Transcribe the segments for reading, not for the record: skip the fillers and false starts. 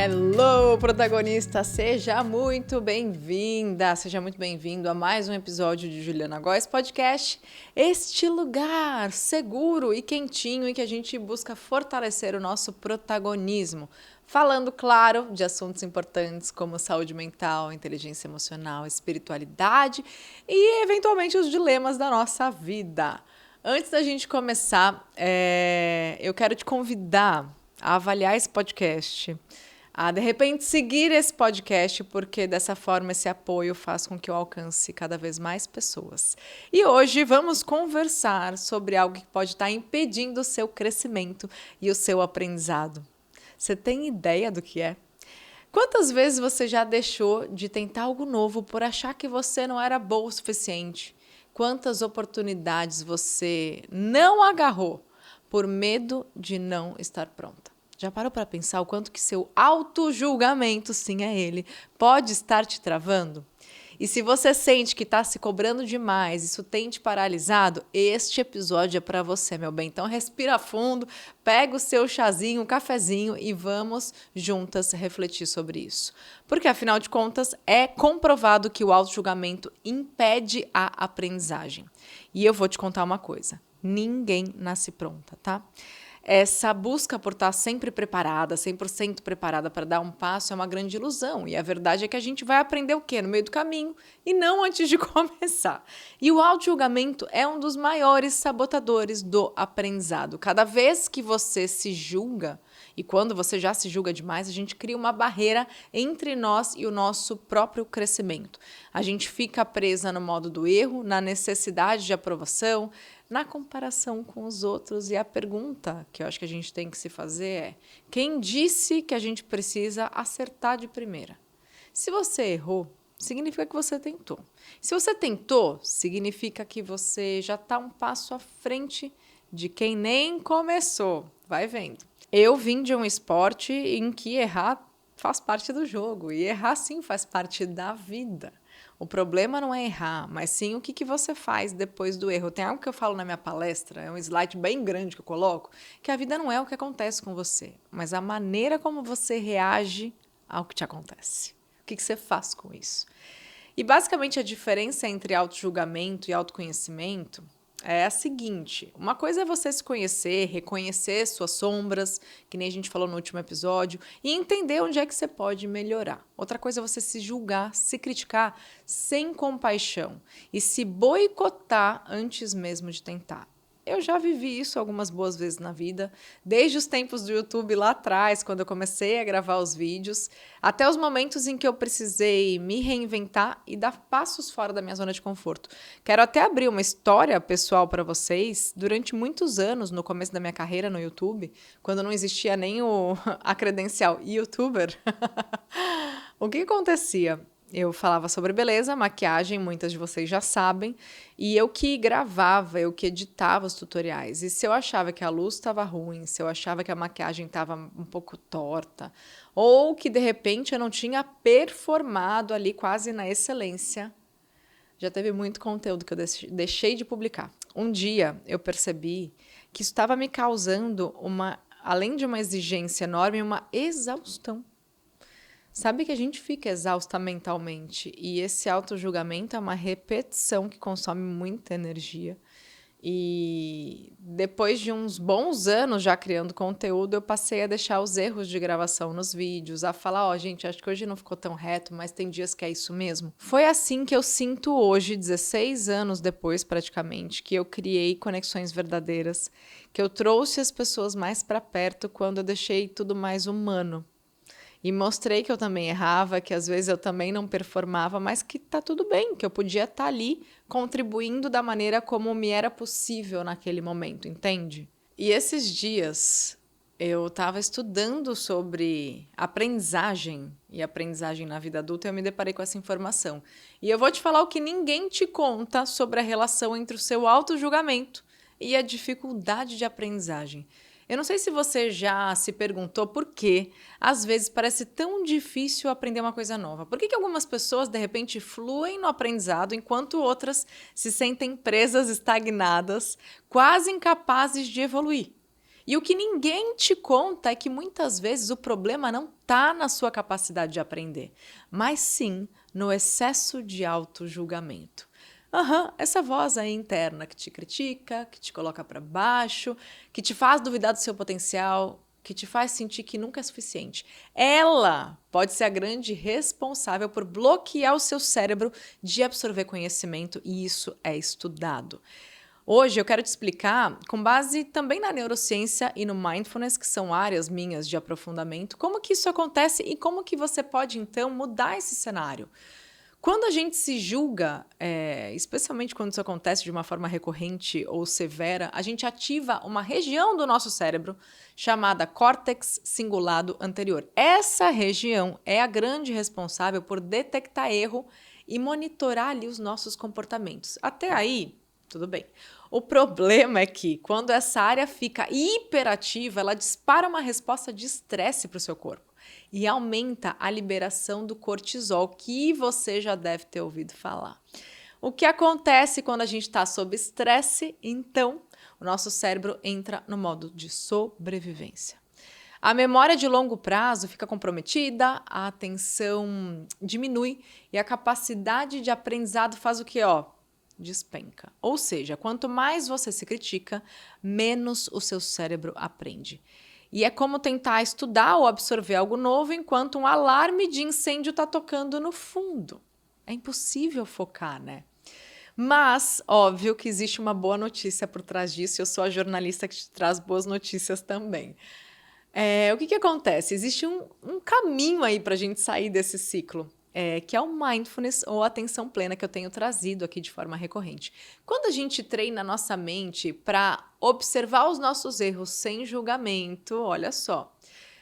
Hello, protagonista! Seja muito bem-vinda, seja muito bem-vindo a mais um episódio de Juliana Góes Podcast, este lugar seguro e quentinho em que a gente busca fortalecer o nosso protagonismo, falando, claro, de assuntos importantes como saúde mental, inteligência emocional, espiritualidade e, eventualmente, os dilemas da nossa vida. Antes da gente começar, eu quero te convidar a avaliar esse podcast, a de repente seguir esse podcast, porque dessa forma esse apoio faz com que eu alcance cada vez mais pessoas. E hoje vamos conversar sobre algo que pode estar impedindo o seu crescimento e o seu aprendizado. Você tem ideia do que é? Quantas vezes você já deixou de tentar algo novo por achar que você não era boa o suficiente? Quantas oportunidades você não agarrou por medo de não estar pronta? Já parou para pensar o quanto que seu auto-julgamento, sim é ele, pode estar te travando? E se você sente que está se cobrando demais, isso tem te paralisado, este episódio é para você, meu bem. Então respira fundo, pega o seu chazinho, um cafezinho e vamos juntas refletir sobre isso. Porque, afinal de contas, é comprovado que o auto-julgamento impede a aprendizagem. E eu vou te contar uma coisa, ninguém nasce pronta, tá? Essa busca por estar sempre preparada, 100% preparada para dar um passo é uma grande ilusão. E a verdade é que a gente vai aprender o quê? No meio do caminho e não antes de começar. E o auto-julgamento é um dos maiores sabotadores do aprendizado. Cada vez que você se julga, e quando você já se julga demais, a gente cria uma barreira entre nós e o nosso próprio crescimento. A gente fica presa no modo do erro, na necessidade de aprovação, na comparação com os outros. E a pergunta que eu acho que a gente tem que se fazer é: quem disse que a gente precisa acertar de primeira? Se você errou, significa que você tentou. Se você tentou, significa que você já está um passo à frente de quem nem começou. Vai vendo. Eu vim de um esporte em que errar faz parte do jogo. E errar, sim, faz parte da vida. O problema não é errar, mas sim o que você faz depois do erro. Tem algo que eu falo na minha palestra, é um slide bem grande que eu coloco, que a vida não é o que acontece com você, mas a maneira como você reage ao que te acontece. O que você faz com isso? E basicamente a diferença entre auto-julgamento e autoconhecimento é a seguinte: uma coisa é você se conhecer, reconhecer suas sombras, que nem a gente falou no último episódio, e entender onde é que você pode melhorar. Outra coisa é você se julgar, se criticar sem compaixão e se boicotar antes mesmo de tentar. Eu já vivi isso algumas boas vezes na vida, desde os tempos do YouTube lá atrás, quando eu comecei a gravar os vídeos, até os momentos em que eu precisei me reinventar e dar passos fora da minha zona de conforto. Quero até abrir uma história pessoal para vocês. Durante muitos anos, no começo da minha carreira no YouTube, quando não existia nem a credencial YouTuber, o que acontecia? Eu falava sobre beleza, maquiagem, muitas de vocês já sabem, e eu que gravava, eu que editava os tutoriais. E se eu achava que a luz estava ruim, se eu achava que a maquiagem estava um pouco torta, ou que de repente eu não tinha performado ali quase na excelência, já teve muito conteúdo que eu deixei de publicar. Um dia eu percebi que isso estava me causando além de uma exigência enorme, uma exaustão. Sabe que a gente fica exausta mentalmente e esse auto-julgamento é uma repetição que consome muita energia. E depois de uns bons anos já criando conteúdo, eu passei a deixar os erros de gravação nos vídeos, a falar, gente, acho que hoje não ficou tão reto, mas tem dias que é isso mesmo. Foi assim que eu sinto hoje, 16 anos depois praticamente, que eu criei conexões verdadeiras, que eu trouxe as pessoas mais para perto quando eu deixei tudo mais humano. E mostrei que eu também errava, que às vezes eu também não performava, mas que tá tudo bem, que eu podia estar ali contribuindo da maneira como me era possível naquele momento, entende? E esses dias eu estava estudando sobre aprendizagem e aprendizagem na vida adulta e eu me deparei com essa informação. E eu vou te falar o que ninguém te conta sobre a relação entre o seu auto-julgamento e a dificuldade de aprendizagem. Eu não sei se você já se perguntou por que, às vezes, parece tão difícil aprender uma coisa nova. Por que algumas pessoas, de repente, fluem no aprendizado, enquanto outras se sentem presas, estagnadas, quase incapazes de evoluir? E o que ninguém te conta é que muitas vezes o problema não está na sua capacidade de aprender, mas sim no excesso de auto-julgamento. Essa voz aí interna que te critica, que te coloca para baixo, que te faz duvidar do seu potencial, que te faz sentir que nunca é suficiente. Ela pode ser a grande responsável por bloquear o seu cérebro de absorver conhecimento, e isso é estudado. Hoje eu quero te explicar, com base também na neurociência e no mindfulness, que são áreas minhas de aprofundamento, como que isso acontece e como que você pode, então, mudar esse cenário. Quando a gente se julga, especialmente quando isso acontece de uma forma recorrente ou severa, a gente ativa uma região do nosso cérebro chamada córtex cingulado anterior. Essa região é a grande responsável por detectar erro e monitorar ali os nossos comportamentos. Até aí, tudo bem. O problema é que, quando essa área fica hiperativa, ela dispara uma resposta de estresse para o seu corpo e aumenta a liberação do cortisol, que você já deve ter ouvido falar. O que acontece quando a gente está sob estresse? Então, o nosso cérebro entra no modo de sobrevivência. A memória de longo prazo fica comprometida, a atenção diminui e a capacidade de aprendizado faz o quê? Despenca. Ou seja, quanto mais você se critica, menos o seu cérebro aprende. E é como tentar estudar ou absorver algo novo enquanto um alarme de incêndio está tocando no fundo. É impossível focar, né? Mas, óbvio que existe uma boa notícia por trás disso, e eu sou a jornalista que te traz boas notícias também. O que acontece? Existe um caminho aí para a gente sair desse ciclo. Que é o mindfulness ou atenção plena que eu tenho trazido aqui de forma recorrente. Quando a gente treina a nossa mente para observar os nossos erros sem julgamento, olha só,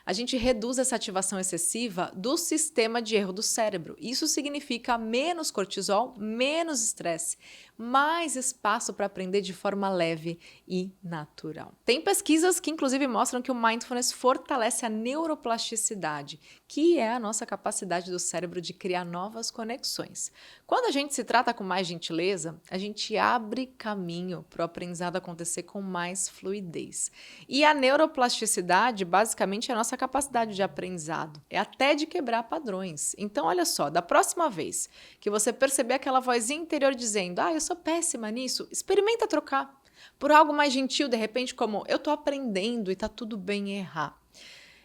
a gente reduz essa ativação excessiva do sistema de erro do cérebro. Isso significa menos cortisol, menos estresse, mais espaço para aprender de forma leve e natural. Tem pesquisas que inclusive mostram que o mindfulness fortalece a neuroplasticidade, que é a nossa capacidade do cérebro de criar novas conexões. Quando a gente se trata com mais gentileza, a gente abre caminho para o aprendizado acontecer com mais fluidez. E a neuroplasticidade, basicamente, é a nossa capacidade de aprendizado, é até de quebrar padrões. Então, olha só, da próxima vez que você perceber aquela vozinha interior dizendo, eu sou péssima nisso, experimenta trocar por algo mais gentil, de repente, como eu estou aprendendo e está tudo bem errar.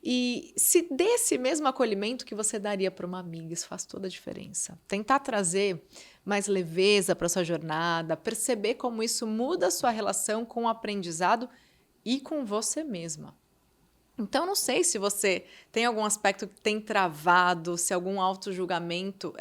E se dê esse mesmo acolhimento que você daria para uma amiga, isso faz toda a diferença. Tentar trazer mais leveza para sua jornada, perceber como isso muda a sua relação com o aprendizado e com você mesma. Então, não sei se você tem algum aspecto que tem travado, se algum auto-julgamento,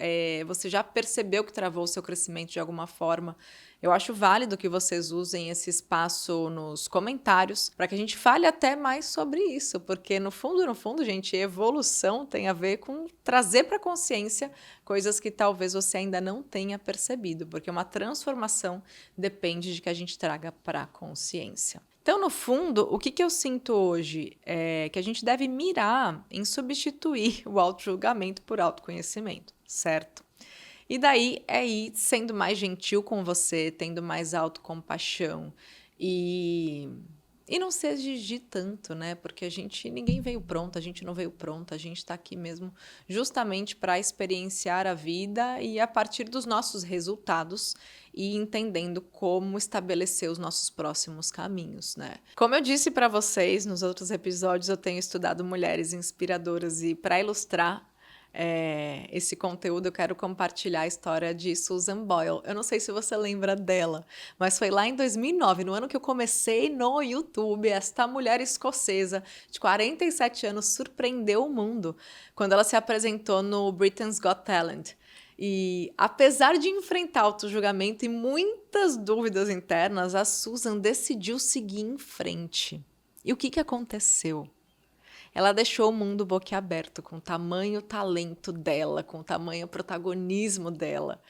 você já percebeu que travou o seu crescimento de alguma forma. Eu acho válido que vocês usem esse espaço nos comentários para que a gente fale até mais sobre isso, porque no fundo, gente, evolução tem a ver com trazer para a consciência coisas que talvez você ainda não tenha percebido, porque uma transformação depende de que a gente traga para a consciência. Então, no fundo, o que eu sinto hoje é que a gente deve mirar em substituir o auto-julgamento por autoconhecimento, certo? E daí é ir sendo mais gentil com você, tendo mais autocompaixão e não se exigir tanto, né? Porque ninguém veio pronto, a gente não veio pronto, a gente está aqui mesmo justamente para experienciar a vida e a partir dos nossos resultados e entendendo como estabelecer os nossos próximos caminhos, né? Como eu disse para vocês nos outros episódios, eu tenho estudado mulheres inspiradoras e para ilustrar esse conteúdo eu quero compartilhar a história de Susan Boyle. Eu não sei se você lembra dela, mas foi lá em 2009, no ano que eu comecei no YouTube, esta mulher escocesa de 47 anos surpreendeu o mundo quando ela se apresentou no Britain's Got Talent. E apesar de enfrentar auto-julgamento e muitas dúvidas internas, a Susan decidiu seguir em frente. E o que aconteceu? Ela deixou o mundo boquiaberto com o tamanho talento dela, com o tamanho protagonismo dela.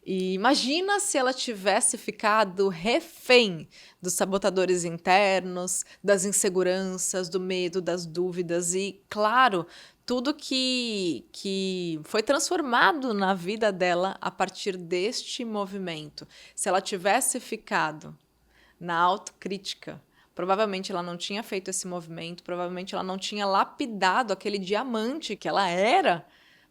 E imagina se ela tivesse ficado refém dos sabotadores internos, das inseguranças, do medo, das dúvidas e, claro, tudo que foi transformado na vida dela a partir deste movimento. Se ela tivesse ficado na autocrítica, Provavelmente ela não tinha feito esse movimento, provavelmente ela não tinha lapidado aquele diamante que ela era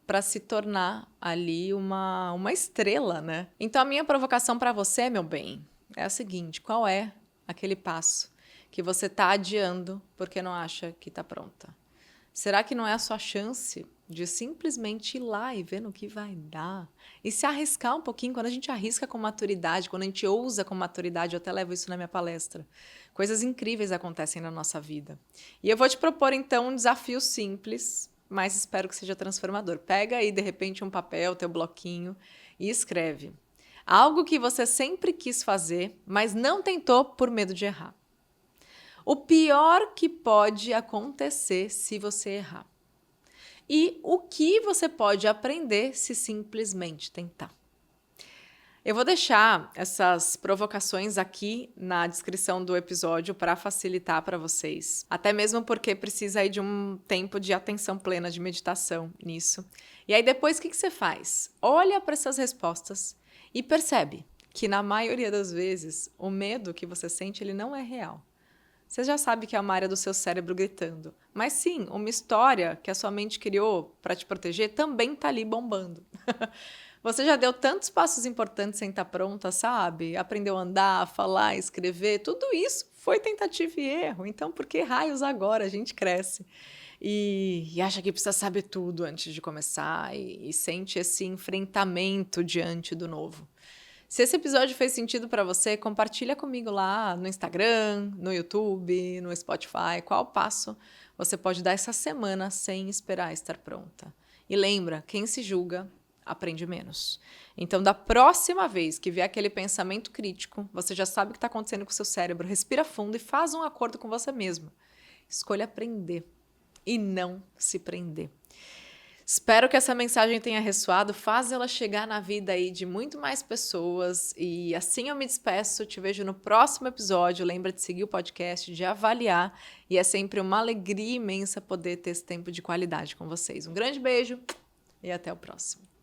para se tornar ali uma estrela, né? Então a minha provocação para você, meu bem, é a seguinte: qual é aquele passo que você está adiando porque não acha que está pronta? Será que não é a sua chance de simplesmente ir lá e ver no que vai dar? E se arriscar um pouquinho? Quando a gente arrisca com maturidade, quando a gente ousa com maturidade, eu até levo isso na minha palestra, coisas incríveis acontecem na nossa vida. E eu vou te propor, então, um desafio simples, mas espero que seja transformador. Pega aí, de repente, um papel, teu bloquinho e escreve algo que você sempre quis fazer, mas não tentou por medo de errar. O pior que pode acontecer se você errar. E o que você pode aprender se simplesmente tentar. Eu vou deixar essas provocações aqui na descrição do episódio para facilitar para vocês. Até mesmo porque precisa aí de um tempo de atenção plena, de meditação nisso. E aí depois o que você faz? Olha para essas respostas e percebe que na maioria das vezes o medo que você sente ele não é real. Você já sabe que é uma área do seu cérebro gritando. Mas sim, uma história que a sua mente criou para te proteger também está ali bombando. Você já deu tantos passos importantes sem estar pronta, sabe? Aprendeu a andar, falar, escrever, tudo isso foi tentativa e erro. Então, por que raios agora a gente cresce? E acha que precisa saber tudo antes de começar e sente esse enfrentamento diante do novo. Se esse episódio fez sentido para você, compartilha comigo lá no Instagram, no YouTube, no Spotify, qual passo você pode dar essa semana sem esperar estar pronta. E lembra, quem se julga aprende menos. Então, da próxima vez que vier aquele pensamento crítico, você já sabe o que está acontecendo com o seu cérebro, respira fundo e faz um acordo com você mesmo. Escolha aprender e não se prender. Espero que essa mensagem tenha ressoado, faz ela chegar na vida aí de muito mais pessoas e assim eu me despeço, te vejo no próximo episódio, lembra de seguir o podcast, de avaliar e é sempre uma alegria imensa poder ter esse tempo de qualidade com vocês. Um grande beijo e até o próximo.